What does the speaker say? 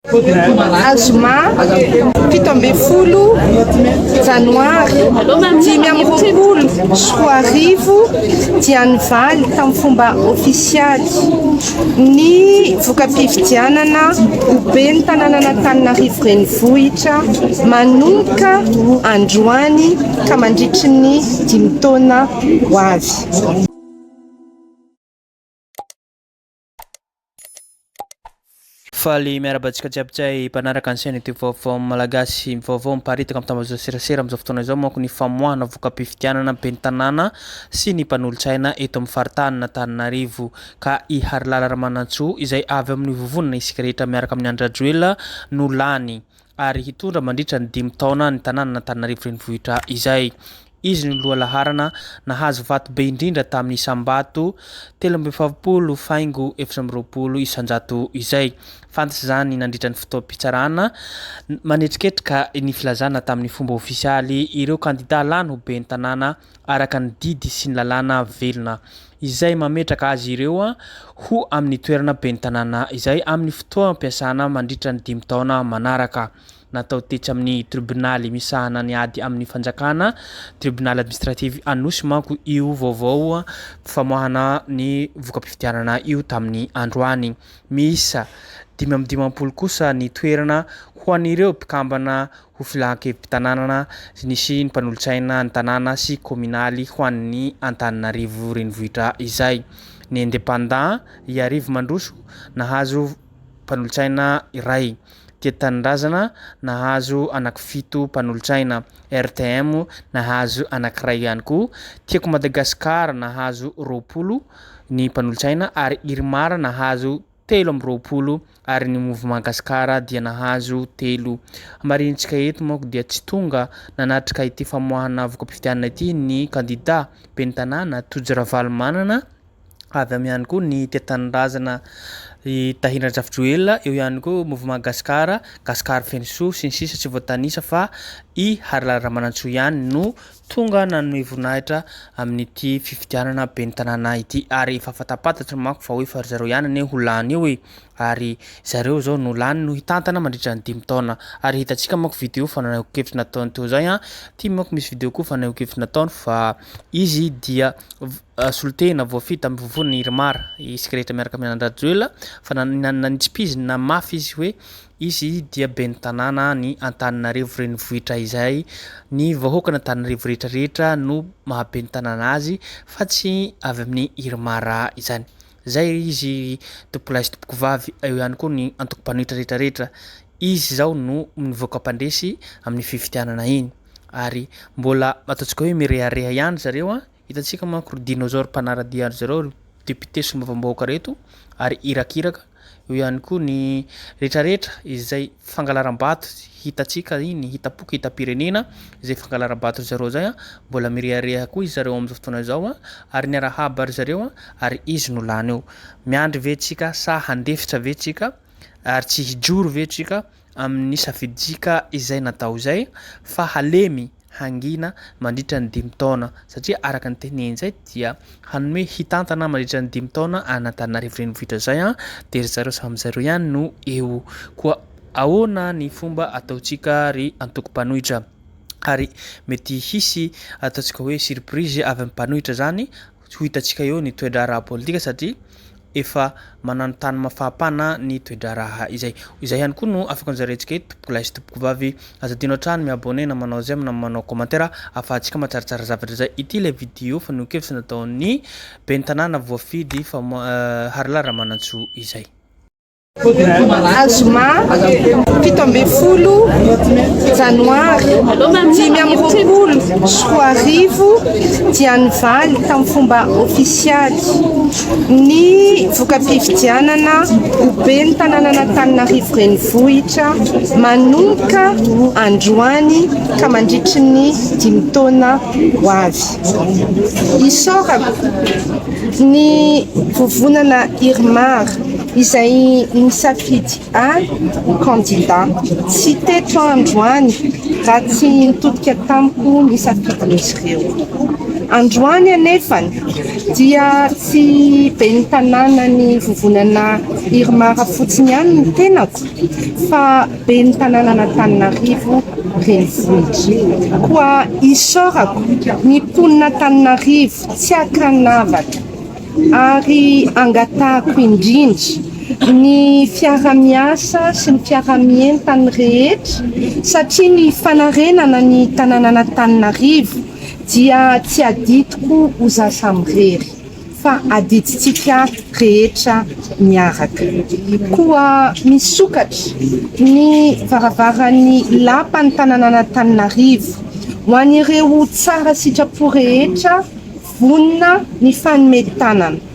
Azoma 17 Janoary 2020 soa arivo dia nivaly tamin'ny fomba ofisialy ny voka-pifidianana hoben'ny tanànan'Antananarivo renivohitra manomboka androany ka mandritry ny 5 taona ho avy. Faly miarabantsika jiaby mpanaraka ny saina ty vaovaomalagasy vaovao miparitaka amin'ny tambazotra serasera amin'izao fotoana izao manko ny famoahana voka-pifidianana ben'ny tanàna sy ny mpanolo-tsaina eto amin'ny faritany Antananarivo ka i Harilala Ramanantsoa izay avy amin'ny vovonana isika rehetra miaraka amin'ny andryrajoelina no lany ary hitondra mandritra ny 5 taona ny tanàna Antananarivo renivohitra izay. Izy ny loha laharana nahazo vato be indrindra tamin'ny Sambato 17 faingo 2020 isanjato izay. Fantasy zany nandritra ny fotoam-pitsarana manetriketrika ny filazana tamin'ny fomba ofisialy ireo kandida lany ho ben'ny tanàna araka ny didy sy ny lalàna velona izay mametraka azy ireo ho amin'ny toerana ben'ny tanàna izay amin'ny fotoam-piasana mandritra ny 5 taona manaraka. Natao tetsy amin'ny tribunaly misahana ny ady amin'ny fanjakana tribunal administrative anosy manko io vaovao famoahana ny voka-pifidianana io tamin'ny androany. Misa 5 kosa ny toerana ho an'ireo mpikambana ho filan-kevi-tanànana nisy ny mpanolo-tsaina ny tanàna sy kominaly ho an'ny Antananarivo renivohitra izay. Ny indépendant iarivo mandroso nahazo mpanolo-tsaina iray. Tanindrazana nahazo anaky 7 mpanolo-tsaina. RTM nahazo anakiray ihany koa. Tiako Madagascar nahazo 20 ny mpanolo-tsaina ary Irmara nahazo 20 ary ny mouvement Gaskara dia nahazo 3. Marinitsika eto manko dia tsy tonga nanatrika ity famoahana voka-pifidianana ity ny kandida ben'ny tanàna Tojiravalmanana avy amin'ny ihany koa ny Tanindrazana Tahirajafjoelina eo ihany koa mouvement Gaskara Fenso sy ny sisa tsy voatanisa fa i Harilala Ramanantsoa ihany no tonga nanome voninahitra amin'ity fifidianana ben'ny tanàna ity ary efa fatapatatra manko fa hoe fa zareo ihany ane ho lany eo ary zareo zao no lany no hitantana mandritra ny 5 taona ary hitantsika manko video fa naneho-kevitra nataony teo zay ty manko misy video koa fa naneho-kevitra nataony fa izy dia solotena voafita amin'ny vovon'ny Irmara isika rehetra miaraka amin'ny andryrajoelina fa nanitsim-piziny na mafy izy hoe izy dia ben'ny tanàna ny Antananarivo renivohitra izay ny vahoaka na Antananarivo rehetrarehetra no mahaben'ny tanàna azy fa tsy avy amin'ny Irmara izany. Zay izy tompolahy sy tompoko vavy eo ihany koa ny antoko-panohitra rehetrarehetra izy zao no mivoaka mpandresy amin'ny fifidianana iny ary mbola ataontsika hoe mirehareha ihany zareo hitantsika manko dinosaure mpanaradiary zareo député sy mavambahoaka reto ary irakiraka eo ihany koa ny rehetrarehetra izay fangalaram-bato hitatsika iny hitapoka hitam-pirenena izay fangalaram-bato zareo zay mbola mirehareha koa izy zareo amin'izao fotoana izao ary niarahaba ary zareo ary izy no lany eo. Miandry vetsika sa handefitra vetsika ary tsy hijoro vetsika amin'ny safiditsika izay natao zay fa halemy hangina mandritra ny 5 taona satria araka ny teneny zay dia hanome hitantana mandritra ny 5 taona Antananarivo renivohitra zay dia zareo samy zareo ihany no eo koa ahoana ny fomba ataontsika ry antoko-panohitra ary mety hisy ataontsika hoe surprise avy amin'ny mpanohitra zany ho hitantsika eo ny toe-draharaha politika satria efa manano tany mafapana ny toe-draharaha izay ihany koa no afaka anjarentsika eto tompokolahy sy tompoko vavy azadino hatrany miabone na manao zay na manao commentaire afahantsika matsaratsara zavatra zay ity le video fa nokevitra nataon'ny ben'ny tanàna voafidy fa Harilala Ramanantsoa izay. Azoma 17 Janoary 2020 soa arivo dia nivaly tamin'ny fomba ofisialy ny voka-pifidianana ho ben'ny tanànan'Antananarivo renivohitra manomboka androany ka mandritry ny 5 taona ho avy. Isorako ny vovonana Irmara izay nisafidy candidat tsy teto androany raha tsy nitodika tamiko nisafidy izy ireo. Androany anefany dia tsy be ny tanàna ny vovonana Irmara fotsiny ihany ny tenako fa be ny tanàna Antananarivo renivohitra koa isorako ny mponina Antananarivo tsy akanavaka ary angatahako indrindra ny fiara-miasa sy ny fiara-mientana rehetra satria ny fanarenana ny tanàna Antananarivo dia tsy aditiko ho zasamrery fa adititsika rehetra miaraka koa misokatra ny varavaran'ny lapan'ny tanàna Antananarivo ho an'ireo tsara sitrapo rehetra vonina ny fanometanana